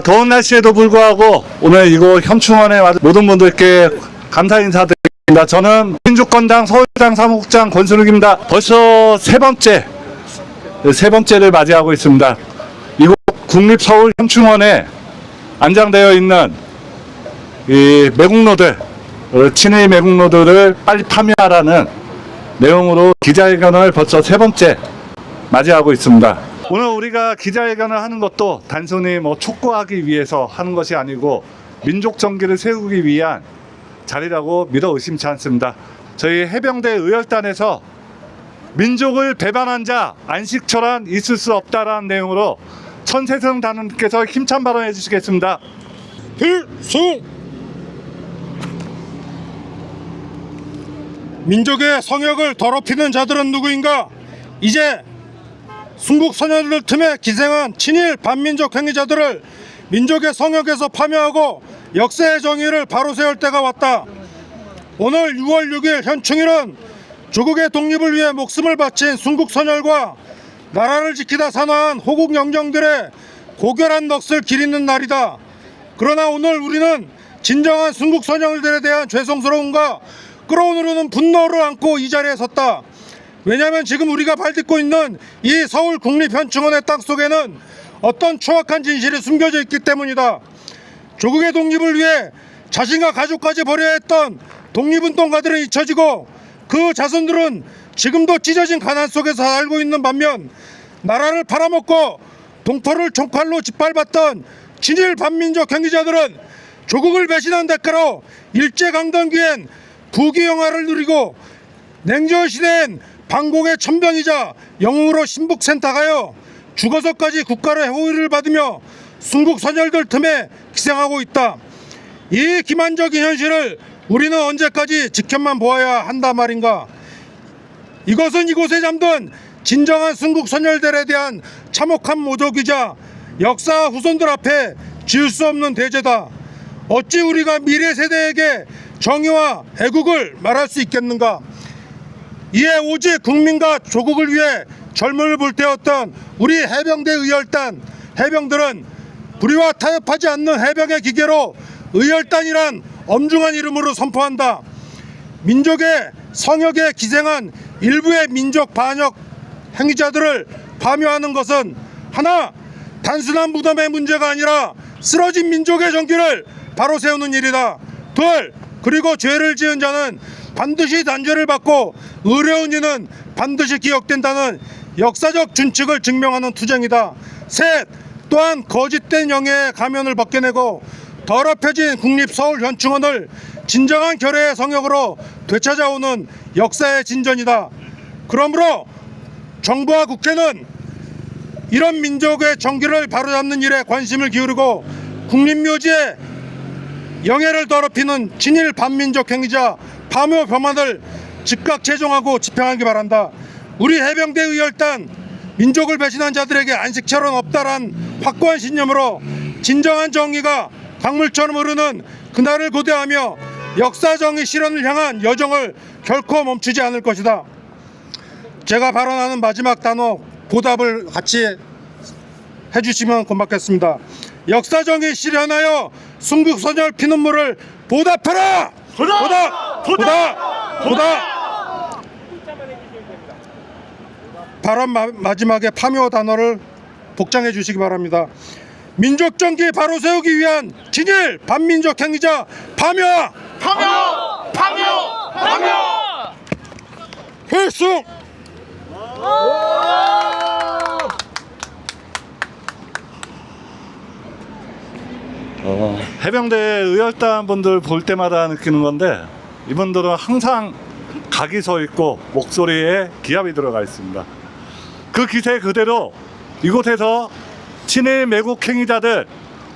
더운 날씨에도 불구하고 오늘 이곳 현충원에 와준 모든 분들께 감사 인사드립니다. 저는 민주권당 서울당 사무국장 권순욱입니다. 벌써 세 번째를 맞이하고 있습니다. 이곳 국립서울현충원에 안장되어 있는 이 매국노들, 친일 매국노들을 빨리 파면하라는 내용으로 기자회견을 벌써 세 번째 맞이하고 있습니다. 오늘 우리가 기자회견을 하는 것도 단순히 촉구하기 위해서 하는 것이 아니고 민족 정기를 세우기 위한 자리라고 믿어 의심치 않습니다. 저희 해병대 의열단에서 민족을 배반한 자 안식처란 있을 수 없다라는 내용으로 천세성 단원께서 힘찬 발언해 주시겠습니다. 필승! 민족의 성역을 더럽히는 자들은 누구인가? 이제 순국 선열들 틈에 기생한 친일 반민족 행위자들을 민족의 성역에서 파면하고 역사의 정의를 바로 세울 때가 왔다. 오늘 6월 6일 현충일은 조국의 독립을 위해 목숨을 바친 순국 선열과 나라를 지키다 산화한 호국 영령들의 고결한 넋을 기리는 날이다. 그러나 오늘 우리는 진정한 순국 선열들에 대한 죄송스러움과 끓어오르는 분노를 안고 이 자리에 섰다. 왜냐하면 지금 우리가 발딛고 있는 이 서울 국립현충원의 땅속에는 어떤 추악한 진실이 숨겨져 있기 때문이다. 조국의 독립을 위해 자신과 가족까지 버려야 했던 독립운동가들은 잊혀지고 그 자손들은 지금도 찢어진 가난 속에서 살고 있는 반면 나라를 팔아먹고 동포를 총칼로 짓밟았던 친일 반민족 행위자들은 조국을 배신한 대가로 일제강점기엔 부귀영화를 누리고 냉전시대엔 반공의 천병이자 영웅으로 신북센터 가여 죽어서까지 국가의 호의를 받으며 순국선열들 틈에 기생하고 있다. 이 기만적인 현실을 우리는 언제까지 지켜만 보아야 한다 말인가. 이것은 이곳에 잠든 진정한 순국선열들에 대한 참혹한 모독이자 역사 후손들 앞에 지을 수 없는 대죄다. 어찌 우리가 미래 세대에게 정의와 애국을 말할 수 있겠는가. 이에 오직 국민과 조국을 위해 젊음을 불태웠던 우리 해병대 의열단 해병들은 불의와 타협하지 않는 해병의 기계로 의열단이란 엄중한 이름으로 선포한다. 민족의 성역에 기생한 일부의 민족 반역 행위자들을 파묘하는 것은 하나, 단순한 무덤의 문제가 아니라 쓰러진 민족의 정기를 바로 세우는 일이다. 둘, 그리고 죄를 지은 자는 반드시 단죄를 받고 의로운 이는 반드시 기억된다는 역사적 준칙을 증명하는 투쟁이다. 셋, 또한 거짓된 영예의 가면을 벗겨내고 더럽혀진 국립서울현충원을 진정한 결의의 성역으로 되찾아오는 역사의 진전이다. 그러므로 정부와 국회는 이런 민족의 정기를 바로잡는 일에 관심을 기울이고 국립묘지에 영예를 더럽히는 친일 반민족 행위자 파묘 범안을 즉각 제정하고 집행하기 바란다. 우리 해병대 의열단 민족을 배신한 자들에게 안식처는 없다란 확고한 신념으로 진정한 정의가 강물처럼 흐르는 그날을 고대하며 역사정의 실현을 향한 여정을 결코 멈추지 않을 것이다. 제가 발언하는 마지막 단어 보답을 같이 해주시면 고맙겠습니다. 역사정의 실현하여 순국선열 피눈물을 보답하라! 보답! 발언 마지막에 파묘 단어를 복장해 주시기 바랍니다. 민족정기 바로 세우기 위한 친일 반민족 행위자 파묘! 필승! 해병대 의열단 분들 볼 때마다 느끼는 건데 이분들은 항상 각이 서 있고 목소리에 기합이 들어가 있습니다. 그 기세 그대로 이곳에서 친일 매국 행위자들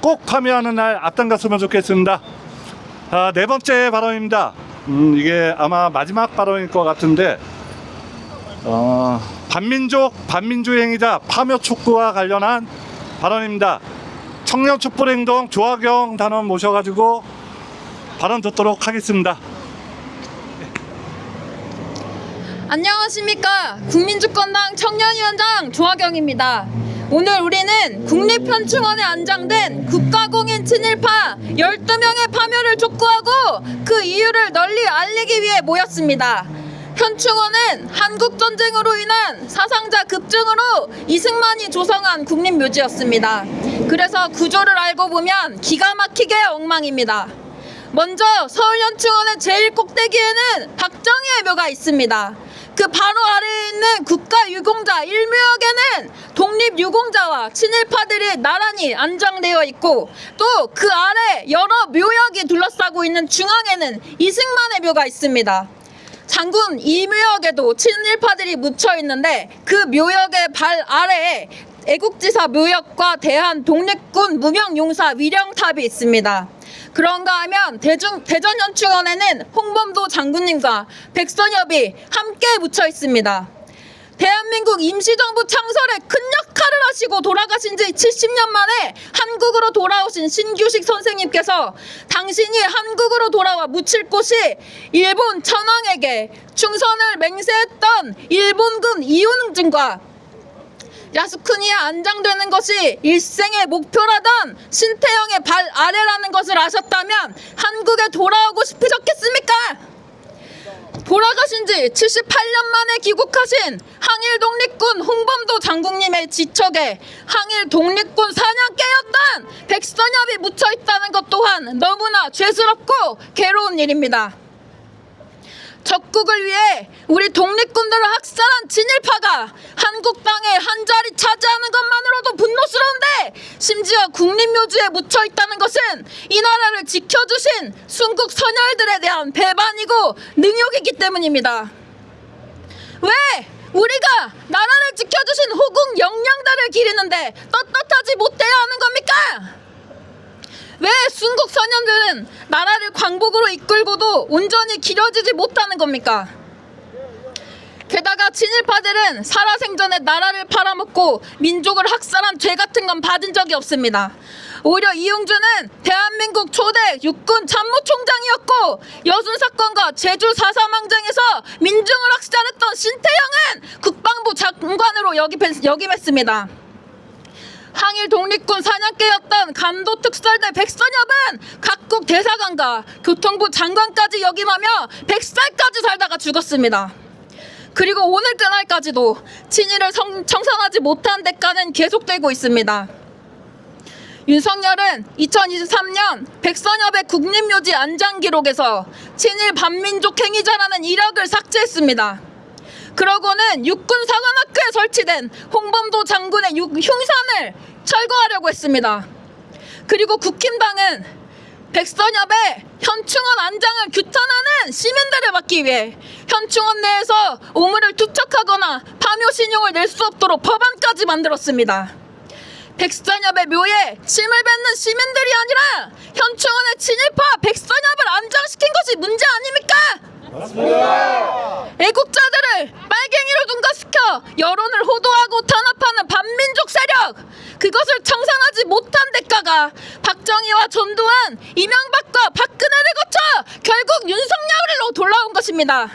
꼭 파묘하는 날 앞당겼으면 좋겠습니다. 네 번째 발언입니다. 이게 아마 마지막 발언일 것 같은데 반민주 행위자 파묘 촉구와 관련한 발언입니다. 청년촛불행동 조화경 단원 모셔가지고 발언 듣도록 하겠습니다. 안녕하십니까. 국민주권당 청년위원장 조화경입니다. 오늘 우리는 국립현충원에 안장된 국가공인 친일파 12명의 파묘를 촉구하고 그 이유를 널리 알리기 위해 모였습니다. 현충원은 한국전쟁으로 인한 사상자 급증으로 이승만이 조성한 국립묘지였습니다. 그래서 구조를 알고 보면 기가 막히게 엉망입니다. 먼저 서울현충원의 제일 꼭대기에는 박정희의 묘가 있습니다. 그 바로 아래에 있는 국가유공자 1묘역에는 독립유공자와 친일파들이 나란히 안장되어 있고 또 그 아래 여러 묘역이 둘러싸고 있는 중앙에는 이승만의 묘가 있습니다. 장군 이묘역에도 친일파들이 묻혀 있는데 그 묘역의 발 아래에 애국지사 묘역과 대한 독립군 무명용사 위령탑이 있습니다. 그런가 하면 대전현충원에는 홍범도 장군님과 백선엽이 함께 묻혀 있습니다. 대한민국 임시정부 창설에 큰 역할을 하시고 돌아가신 지 70년 만에 한국으로 돌아오신 신규식 선생님께서 당신이 한국으로 돌아와 묻힐 곳이 일본 천황에게 충선을 맹세했던 일본군 이윤증과 야스쿠니에 안장되는 것이 일생의 목표라던 신태영의 발 아래라는 것을 아셨다면 한국에 돌아오고 싶으셨겠습니까? 돌아가신 지 78년 만에 귀국하신 항일 독립군 홍범도 장군님의 지척에 항일 독립군 사냥개였던 백선엽이 묻혀 있다는 것 또한 너무나 죄스럽고 괴로운 일입니다. 적국을 위해 우리 독립군들을 학살한 친일파가 한국 땅에 한 자리 차지하는 것만으로도 분노스러운데 심지어 국립묘지에 묻혀 있다는 것은 이 나라를 지켜주신 순국 선열들에 대한 배반이고 능욕이기 때문입니다. 왜 우리가 나라를 지켜주신 호국 영령들을 기리는데 떳떳하지 못해야 하는 겁니까? 왜 순국 선현들은 나라를 광복으로 이끌고도 온전히 기려지지 못하는 겁니까? 게다가 친일파들은 살아생전에 나라를 팔아먹고 민족을 학살한 죄 같은 건 받은 적이 없습니다. 오히려 이용주는 대한민국 초대 육군 참모총장이었고 여순사건과 제주 4.3항쟁에서 민중을 학살했던 신태영은 국방부 장관으로 역임했습니다. 항일 독립군 사냥개였던 감도특설대 백선엽은 각국 대사관과 교통부 장관까지 역임하며 100살까지 살다가 죽었습니다. 그리고 오늘 그날까지도 친일을 청산하지 못한 대가는 계속되고 있습니다. 윤석열은 2023년 백선엽의 국립묘지 안장 기록에서 친일 반민족 행위자라는 이력을 삭제했습니다. 그러고는 육군사관학교에 설치된 홍범도 장군의 흉산을 철거하려고 했습니다. 그리고 국힘당은 백선엽의 현충원 안장을 규탄하는 시민들을 막기 위해 현충원 내에서 오물을 투척하거나 파묘 신용을 낼 수 없도록 법안까지 만들었습니다. 백선엽의 묘에 침을 뱉는 시민들이 아니라 현충원의 친일파 백선엽을 안장시킨 것이 문제 아닙니까? 맞습니다. 애국자들을 빨갱이로 둔갑시켜 여론을 호도하고 탄압하는 반민족 세력, 그것을 청산하지 못한 대가가 박정희와 전두환, 이명박과 박근혜를 거쳐 결국 윤석열로 돌아온 것입니다.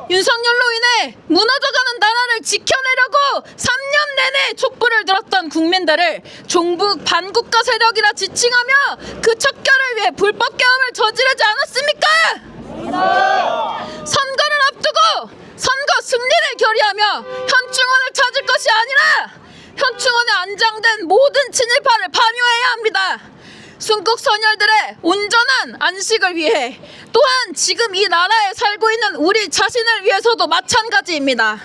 윤석열로 인해 무너져가는 나라를 지켜내려고 3년 내내 촛불을 들었던 국민들을 종북 반국가 세력이라 지칭하며 그 척결을 위해 불법 계엄을 저지르지 않았습니까? 선거를 앞두고 선거 승리를 결의하며 현충원을 찾을 것이 아니라 현충원에 안장된 모든 친일파를 파묘해야 합니다. 순국 선열들의 온전한 안식을 위해, 또한 지금 이 나라에 살고 있는 우리 자신을 위해서도 마찬가지입니다.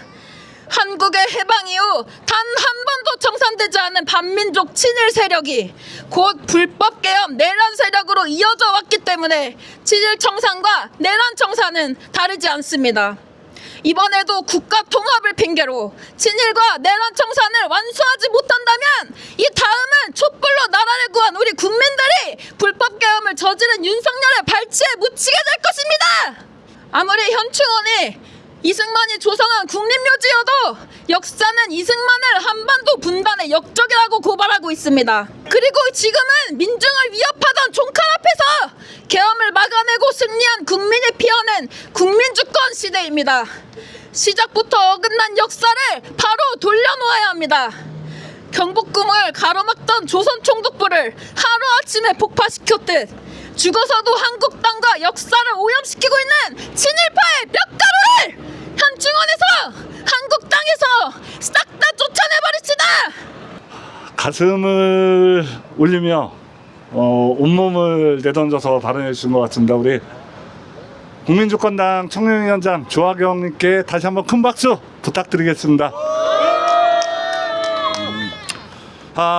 한국의 해방 이후 단 한 번도 청산되지 않은 반민족 친일 세력이 곧 불법 계엄 내란 세력으로 이어져 왔기 때문에 친일 청산과 내란 청산은 다르지 않습니다. 이번에도 국가 통합을 핑계로 친일과 내란 청산을 완수하지 못한다면 이 다음은 촛불로 나라를 구한 우리 국민들이 불법 계엄을 저지른 윤석열의 발치에 묻히게 될 것입니다. 아무리 현충원이 이승만이 조성한 국립묘지여도 역사는 이승만을 한반도 분단의 역적이라고 고발하고 있습니다. 그리고 지금은 민중을 위협하던 총칼 앞에서 계엄을 막아내고 승리한 국민이 피어낸 국민주권 시대입니다. 시작부터 어긋난 역사를 바로 돌려놓아야 합니다. 경복궁을 가로막던 조선 총독부를 하루아침에 폭파시켰듯 죽어서도 한국 땅과 역사를 오염시키고 있는 친일파의 뼈가루를 현충원에서 한국 땅에서 싹 다 쫓아내버립시다. 가슴을 울리며 온몸을 내던져서 발언해 주신 것 같습니다. 우리 국민주권당 청년위원장 조화경님께 다시 한번 큰 박수 부탁드리겠습니다.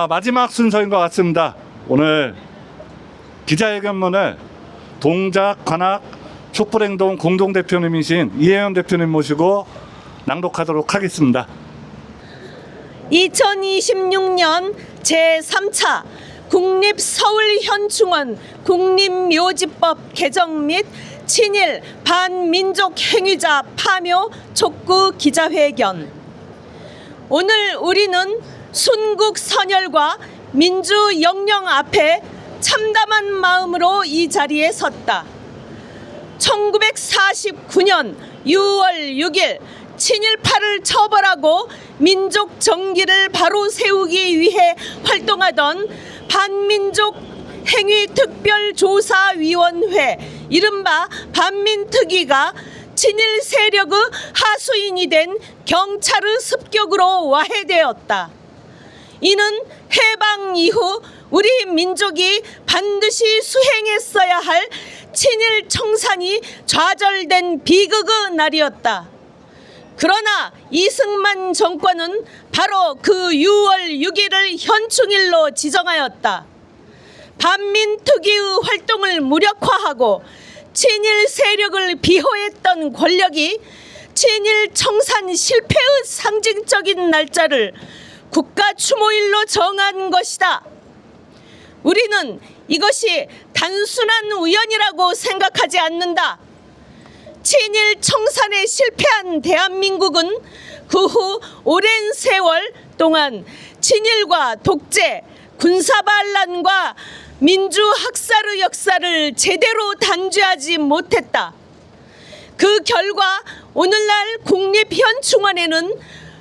마지막 순서인 것 같습니다. 오늘 기자회견문을 동작 관악 촛불행동 공동대표님이신 이혜연 대표님 모시고 낭독하도록 하겠습니다. 2026년 제3차 국립서울현충원 국립묘지법 개정 및 친일 반민족 행위자 파묘 촉구 기자회견. 오늘 우리는 순국 선열과 민주 영령 앞에 참담한 마음으로 이 자리에 섰다. 1949년 6월 6일 친일파를 처벌하고 민족 정기를 바로 세우기 위해 활동하던 반민족 행위특별조사위원회 이른바 반민특위가 친일 세력의 하수인이 된 경찰의 습격으로 와해되었다. 이는 해방 이후 우리 민족이 반드시 수행했어야 할 친일 청산이 좌절된 비극의 날이었다. 그러나 이승만 정권은 바로 그 6월 6일을 현충일로 지정하였다. 반민특위의 활동을 무력화하고 친일 세력을 비호했던 권력이 친일 청산 실패의 상징적인 날짜를 국가 추모일로 정한 것이다. 우리는 이것이 단순한 우연이라고 생각하지 않는다. 친일 청산에 실패한 대한민국은 그 후 오랜 세월 동안 친일과 독재, 군사반란과 민주학살의 역사를 제대로 단죄하지 못했다. 그 결과 오늘날 국립현충원에는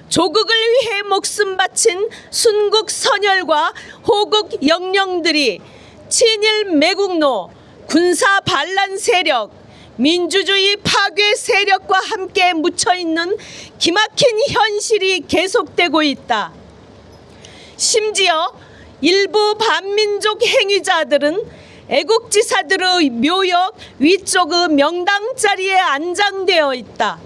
조국을 위해 목숨 바친 순국 선열과 호국 영령들이 친일 매국노, 군사 반란 세력, 민주주의 파괴 세력과 함께 묻혀있는 기막힌 현실이 계속되고 있다. 심지어 일부 반민족 행위자들은 애국지사들의 묘역 위쪽의 명당 자리에 안장되어 있다.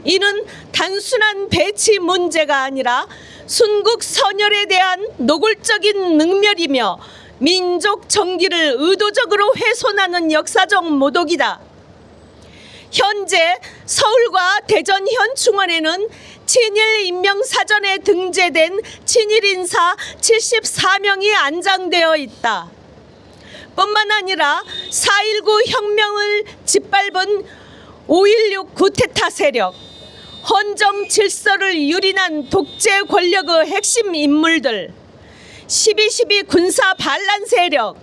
이는 단순한 배치 문제가 아니라 순국 선열에 대한 노골적인 능멸이며 민족 정기를 의도적으로 훼손하는 역사적 모독이다. 현재 서울과 대전 현충원에는 친일 인명사전에 등재된 친일 인사 74명이 안장되어 있다. 뿐만 아니라 4.19 혁명을 짓밟은 5.16 구테타 세력, 헌정 질서를 유린한 독재 권력의 핵심 인물들, 12.12 군사 반란 세력,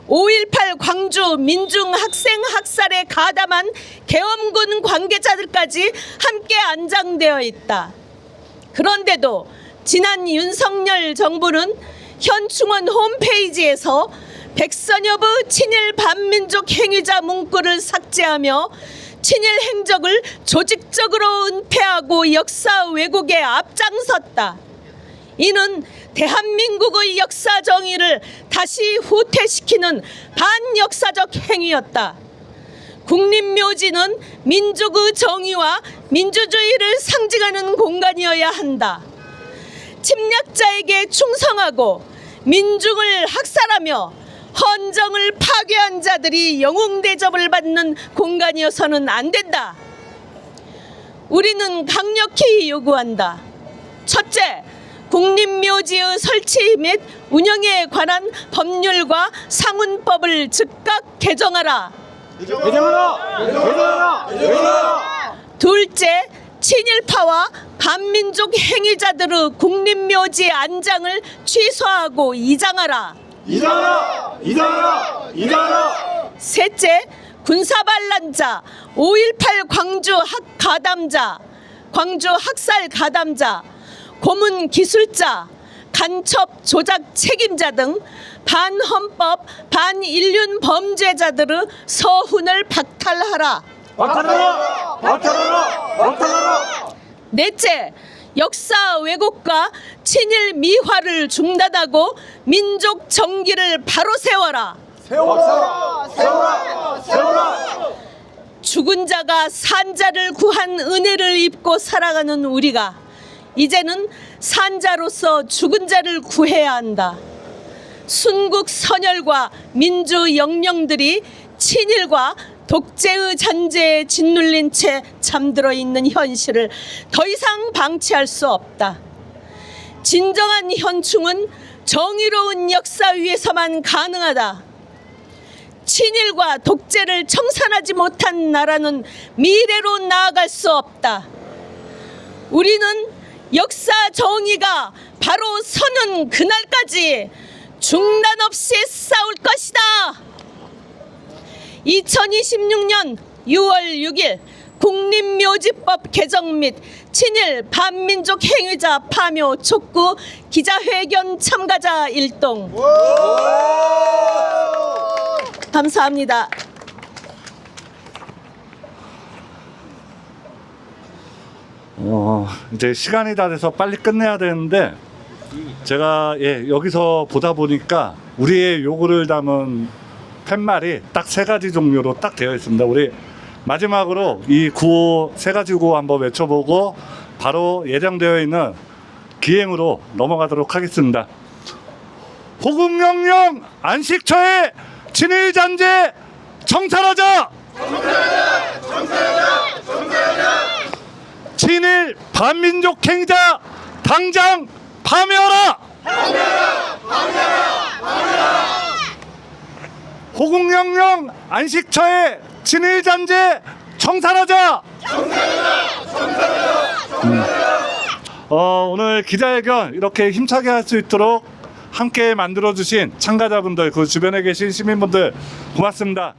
5.18 광주 민중 학생 학살에 가담한 계엄군 관계자들까지 함께 안장되어 있다. 그런데도 지난 윤석열 정부는 현충원 홈페이지에서 백선엽의 친일 반민족 행위자 문구를 삭제하며 친일 행적을 조직적으로 은폐하고 역사 왜곡에 앞장섰다. 이는 대한민국의 역사 정의를 다시 후퇴시키는 반역사적 행위였다. 국립묘지는 민족의 정의와 민주주의를 상징하는 공간이어야 한다. 침략자에게 충성하고 민중을 학살하며 헌정을 파괴한 자들이 영웅 대접을 받는 공간이어서는 안 된다. 우리는 강력히 요구한다. 첫째, 국립묘지의 설치 및 운영에 관한 법률과 상훈법을 즉각 개정하라. 둘째, 친일파와 반민족 행위자들의 국립묘지 안장을 취소하고 이장하라. 셋째, 군사반란자, 5.18 광주 가담자, 광주 학살 가담자, 고문 기술자, 간첩 조작 책임자 등 반헌법 반인륜 범죄자들의 서훈을 박탈하라. 넷째, 역사 왜곡과 친일 미화를 중단하고 민족 정기를 바로 세워라. 죽은 자가 산자를 구한 은혜를 입고 살아가는 우리가 이제는 산자로서 죽은 자를 구해야 한다. 순국 선열과 민주 영령들이 친일과 독재의 잔재에 짓눌린 채 잠들어 있는 현실을 더 이상 방치할 수 없다. 진정한 현충은 정의로운 역사 위에서만 가능하다. 친일과 독재를 청산하지 못한 나라는 미래로 나아갈 수 없다. 우리는 역사 정의가 바로 서는 그날까지 중단 없이 싸울 것이다. 2026년 6월 6일 국립묘지법 개정 및 친일 반민족 행위자 파묘 촉구 기자회견 참가자 일동. 감사합니다. 이제 시간이 다 돼서 빨리 끝내야 되는데 제가 여기서 보다 보니까 우리의 요구를 담은 팻말이 딱 3가지 종류로 딱 되어 있습니다. 우리 마지막으로 이 구호 3가지 구호 한번 외쳐보고 바로 예정되어 있는 기행으로 넘어가도록 하겠습니다. 호국영령 안식처에 친일잔재 청산하자! 친일 반민족 행위자 당장 파면하라! 호국영령 안식처에 친일잔재 청산하자! 오늘 기자회견 이렇게 힘차게 할 수 있도록 함께 만들어주신 참가자분들, 그 주변에 계신 시민분들 고맙습니다.